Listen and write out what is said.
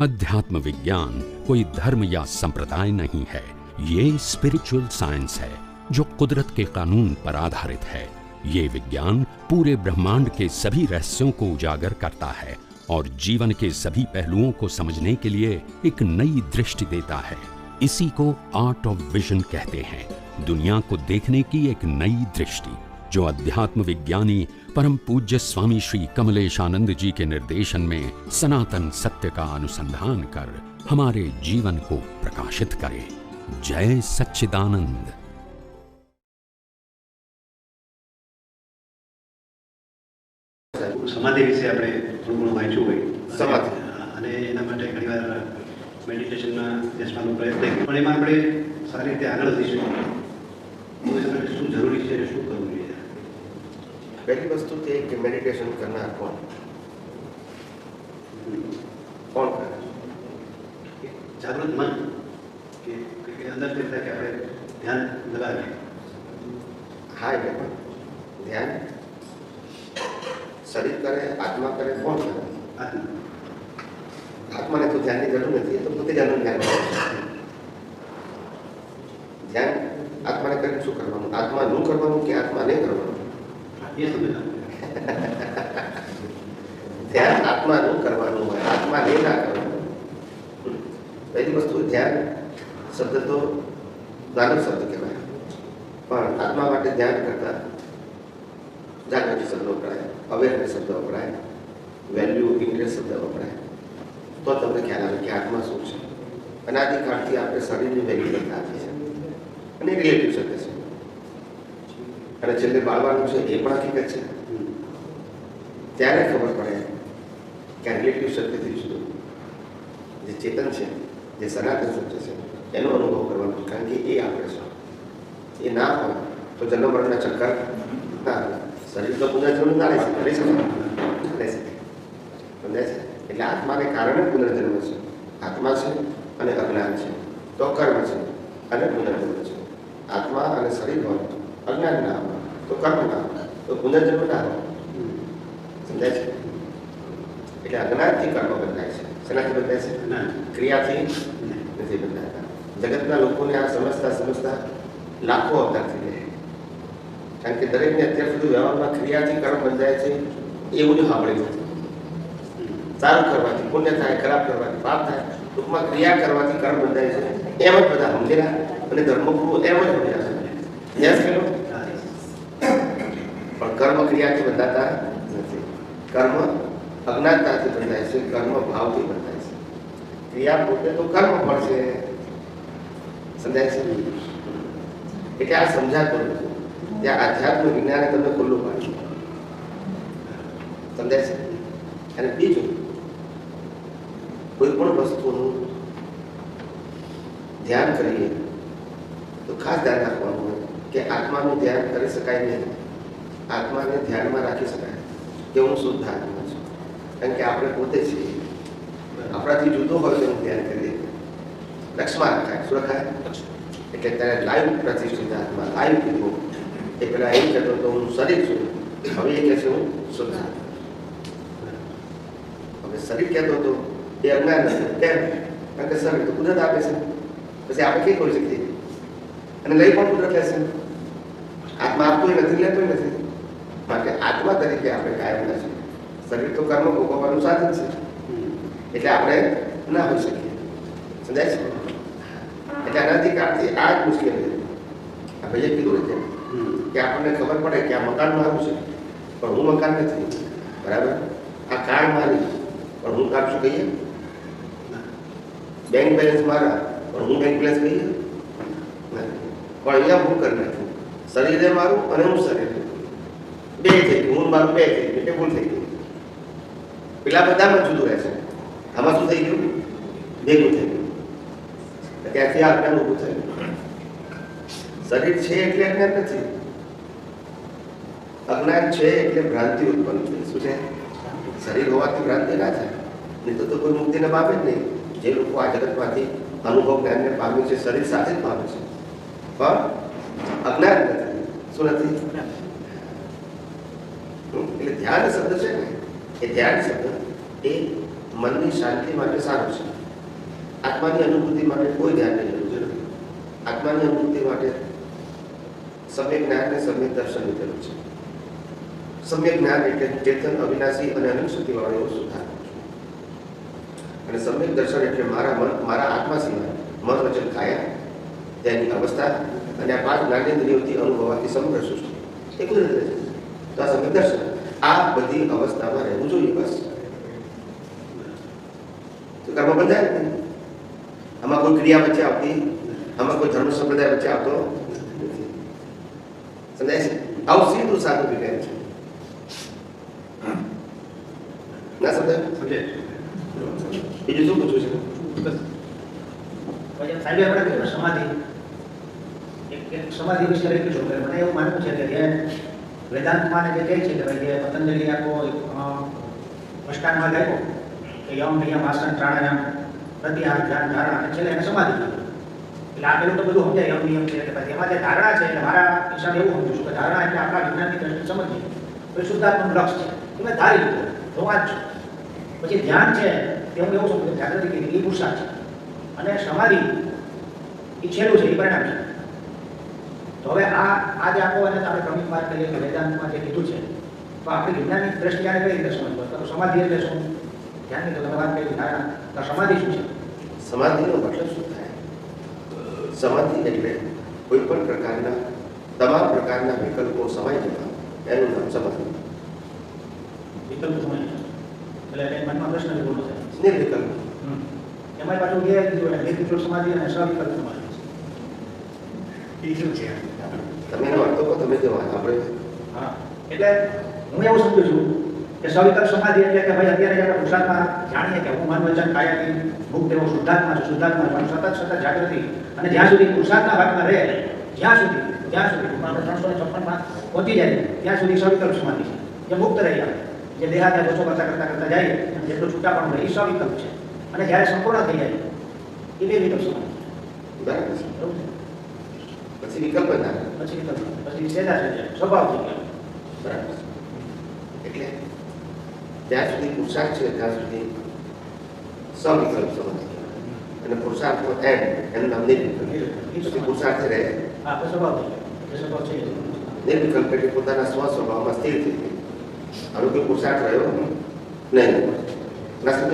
अध्यात्म विज्ञान कोई धर्म या संप्रदाय नहीं है, ये स्पिरिचुअल साइंस है जो कुदरत के कानून पर आधारित है। ये विज्ञान पूरे ब्रह्मांड के सभी रहस्यों को उजागर करता है और जीवन के सभी पहलुओं को समझने के लिए एक नई दृष्टि देता है। इसी को आर्ट ऑफ विजन कहते हैं, दुनिया को देखने की एक नई दृष्टि, जो अध्यात्म विज्ञानी परम पूज्य स्वामी श्री कमलेशानंद जी के निर्देशन में सनातन सत्य का अनुसंधान कर हमारे जीवन को प्रकाशित करे। जय सच्चिदानंद। समाधि विषय આપણે થોડું વાંચ્યું હોય સમાધિ અને એના માટે ઘણીવાર મેડિટેશનના દેશમાં પ્રયત્ન કર્યો, પણ એમાં આપણે સારી રીતે આગળ જઈશું તો એના માટે શું જરૂરી છે અને શું કરવું જોઈએ? पहली वस्तु तो है कि मेडिटेशन करना कौन कौन करे? जागृत मन के अंदर से कि આપણે ધ્યાન લગાવીએ। हाँ ये ध्यान शरीर करे, आत्मा करे, कौन करे? आत्मा ने तो ध्यान की जरूरत नहीं है, तो પોતે ध्यान ध्यान आत्मा ने करे શું કરવાનું? આત્મા નું કરવાનું કે આત્મા ને કરવાનું? ये समझना ध्यान आत्मा નું કરવાનું હોય, આત્મા ને ના કરવાનું। પહેલી વસ્તુ ધ્યાન શબ્દ તો દાનવ શબ્દ કહેવાય, પણ આત્મા માટે ધ્યાન કરતા જાગૃતિ શબ્દ વપરાય, અવેરનેસ શબ્દ વપરાય, વેલ્યુ ઇન્ટરેસ્ટ શબ્દ વપરાય, તો તમને ખ્યાલ આવે કે આત્મા શું છે। અનાદિકાળથી આપણે શરીરની વેલ્યુ કરતા આપીએ છીએ અને રિલેટિવ શબ્દ છે, અને છેલ્લે બાળવાનું છે એ પણ હકીકત છે। ત્યારે ખબર પડે કે રિલેટિવ શબ્દથી જુદું જે ચેતન છે, જે સનાતન સત્ય છે, એનો અનુભવ કરવાનો, કારણ કે એ આપણે છે। એ ના હોય તો જન્મ મરણના ચક્કર ના આવે, શરીર તો પુનર્જન્મ ના લઈ શકે, લઈ શકે સમજાય છે? એટલે આત્માને કારણે પુનર્જન્મ છે, આત્મા છે અને અજ્ઞાન છે તો કર્મ છે અને પુનર્જન્મ છે। આત્મા અને શરીર હોય, અજ્ઞાન ના હોય તો કર્મ ના હોય, તો પુનર્જન્મ ના હોય, સમજાય છે? એટલે અજ્ઞાનથી કર્મ બદલાય છે, શેનાથી બદલાય છે? ક્રિયાથી નથી બદલાતા। જગતના લોકોને આ સમજતા સમજતા લાખો અવતાર થઈ જાય, કારણ કે દરેકને અત્યાર સુધી વ્યવહારમાં ક્રિયાથી કર્મ બંધાય છે એવું જ સાંભળેલું છે। સારું કરવાથી પુણ્ય થાય, ખરાબ કરવાથી પાપ થાય, ટૂંકમાં ક્રિયા કરવાથી કર્મ બંધાય છે એમ જ બધા સમજેલા, અને ધર્મગુરુ એમ જ સમજ્યા છે। યસ ખેલો, પણ કર્મ ક્રિયાથી બંધાતા નથી, કર્મ અજ્ઞાનતાથી બંધાય છે, કર્મ ભાવથી બંધાય છે। ક્રિયા પોતે તો કર્મ પણ છે, સમજાય છે? એટલે આ સમજાતું નથી, ત્યાં આધ્યાત્મ વિજ્ઞાને તમને ખુલ્લું પાડ્યું, સમજાય છે? અને બીજું, કોઈ પણ વસ્તુનું ધ્યાન કરીએ તો ખાસ ધ્યાન રાખવાનું હોય કે આત્માનું ધ્યાન કરી શકાય નહીં, આત્માને ધ્યાનમાં રાખી શકાય કે હું શુદ્ધ આત્મા છું, કારણ કે આપણે પોતે છીએ, આપણાથી જુદો હોય તેનું ધ્યાન કરીએ, લક્ષમાં રખાય, શું રખાય? એટલે ત્યારે લાઈવ પ્રતિષ્ઠિત આત્મા, લાઈવ કીધું એ પેલા એમ કહેતો તો હું શરીર છું, હવે એ કહે છે હું શુદ્ધ આત્મા। હવે શરીર કહેતો હતો એ અજ્ઞાન નથી, કેમ? કારણ કે શરીર તો કુદરત આપે છે, પછી આપણે કઈ કરી શકીએ, અને લઈ પણ કુદરત લેશે, આત્મા આપતો નથી, લેતો નથી, માટે આત્મા તરીકે આપણે કાયમ નથી, શરીર તો કર્મ ભોગવવાનું સાધન છે, એટલે આપણે ના હોઈ શકીએ, સમજાય છે? એટલે અનાદિકાળથી આ જ મુશ્કેલી છે। આ ભાઈએ કીધું ને કે આપણને ખબર પડે કે આ મકાન મારું છે પણ હું મકાન નથી, બરાબર? આ કાર્ડ મારી પણ હું કાર્ડ શું કહીએ? બેંક બેલેન્સ મારા પણ હું બેંક બેલેન્સ કહીએ? પણ અહીંયા ભૂલ કરી નાખ્યું, શરીરે મારું અને હું શરીર બે થઈ ગયું, હું મારું બે થઈ ગયું, એટલે ભૂલ થઈ ગઈ। પેલા બધામાં જુદું રહેશે, આમાં શું થઈ ગયું? ભેગું થઈ ગયું, ત્યાંથી આ અજ્ઞાન ઊભું થયું। શરીર છે એટલે અજ્ઞાન નથી, અજ્ઞાન છે એટલે ભ્રાંતિ ઉત્પન્ન થઈ। શું છે? શરીર હોવાથી ભ્રાંતિ ના થાય, નહીં તો કોઈ મુક્તિને પામે જ નહીં। જે લોકો આ જગતમાંથી અનુભવ જ્ઞાનને પામે છે શરીર સાથે જ પામે છે, પણ અજ્ઞાન નથી। શું નથી? એટલે ધ્યાન શબ્દ છે ને, એ ધ્યાન શબ્દ એ મનની શાંતિ માટે સારું છે. આત્માની અનુભૂતિ માટે કોઈ ધ્યાનની જરૂર નથી. આત્માની અનુભૂતિ માટે સમ્યક જ્ઞાન અને સમ્યક દર્શનની જરૂર છે. સમ્યક જ્ઞાન એટલે ચેતન, અવિનાશી અને અનંત શક્તિવાળો એવો સુધાર. અને સમ્યક દર્શન એટલે મારા આત્મા સિવાય મન, વચન, કાયા તેની અવસ્થા અને આ 5 જ્ઞાનેન્દ્રિયોથી અનુભવાતી સમગ્ર સૃષ્ટિ એ કુદરત છે. તો આ સમ્યક દર્શન આ બધી અવસ્થામાં રહેવું જોઈએ. બસ તો કર્મ બંધાય નહીં. આમાં કોઈ ક્રિયા વચ્ચે આવતી, આમાં કોઈ ધર્મ સંપ્રદાય વચ્ચે આવતો નથી. સમજાય છે? આવું સીધું સાધુ વિજ્ઞાન છે. ના સમજાય? સમજે બીજું શું પૂછવું છે? પછી સાહેબે આપણે કીધું સમાધિ, એક સમાધિ વિશે લખ્યું છે. મને એવું માનવું છે કે જે વેદાંતમાં જે કહે છે કે ભાઈ જે પતંજલિ આખો અષ્ટાંગમાં આપ્યો કે યમ નિયમ આસન પ્રાણાયામ પ્રત્યાહાર ધ્યાન ધારણા અને છેલ્લે એને સમાધિ કીધું. એટલે આ પેલું તો બધું સમજાય યમ નિયમ છે કે પછી એમાં જે ધારણા છે એટલે મારા હિસાબે એવું સમજુ છું કે ધારણા એટલે આપણા વિજ્ઞાનની દ્રષ્ટિએ સમજીએ તો શુદ્ધાત્માનું લક્ષ છે એ મેં ધારી લીધું તો વાત છું. પછી ધ્યાન છે તે હું એવું સમજુ જાગૃતિ કીધી એ પુરુષાર્થ છે અને સમાધિ એ છેલ્લું છે, એ પરિણામ છે. તો હવે આ જે આખો અને આપણે ક્રમિક માર્ગ કરીએ કે વેદાંતમાં જે કીધું છે તો આપણી વિજ્ઞાનની દ્રષ્ટિએ આને કઈ રીતે સમજવું? તો સમાધિ એટલે શું? ધ્યાનની તો તમે વાત કરી ધારણા, તો સમાધિ શું છે? સમાધિનો મતલબ શું થાય? સમાધિ એટલે કોઈ પણ પ્રકારના તમામ પ્રકારના વિકલ્પો સમાઈ જવા એનું નામ સમાધિ. વિકલ્પ સમય એટલે એ મનમાં પ્રશ્ન જ બોલો છે નિર્વિકલ્પ. એમાં પાછું બે કીધું એટલે નિર્વિકલ્પ સમાધિ અને સવિકલ્પ સમાધિ એ શું છે? તમે એનો અર્થ કહો, તમે જો આપણે હા, એટલે હું એવું સમજુ છું કે સવિકલ્પ સમાધિ એટલે કે ભાઈ અત્યારે આપણે પુરુષાર્થમાં જાણીએ કે હું મન, વચન, કાયાથી મુક્ત એવો શુદ્ધાત્મા છું, શુદ્ધાત્મા છું, સતત જાગૃતિ અને જ્યાં સુધી પુરુષાર્થના ભાગમાં રહે જ્યાં સુધી આપણે 356માં પહોંચી જાય ત્યાં સુધી સવિકલ્પ સમાધિ છે, જે મુક્ત રહી આવે, જે દેહાત્યા દોષો કરતા જાય જેટલું છૂટાપણું રહે એ સવિકલ્પ છે. અને જ્યારે સંપૂર્ણ થઈ જાય એ બે વિકલ્પ સમાધિ. બરાબર છે. બરાબર છે? પછી વિકલ્પ ના રહે. પછી વિકલ્પ પછી સેદા છે સ્વભાવ થઈ ગયો. બરાબર છે. એટલે જ્યાં સુધી પુરુષાર્થ છે ત્યાં સુધી સવિકલ્પ સમાધિ અને પુરુષાર્થનો એન્ડ એનું નામ નિર્વિકલ્પ. પછી પુરુષાર્થ રહે હા, તો સ્વભાવ થઈ ગયો. જે સ્વભાવ છે નિર્વિકલ્પ એટલે પોતાના સ્વભાવમાં સ્થિર થઈ ગયું. હવે કોઈ પુરુષાર્થ રહ્યો નહીં. ના સમજ?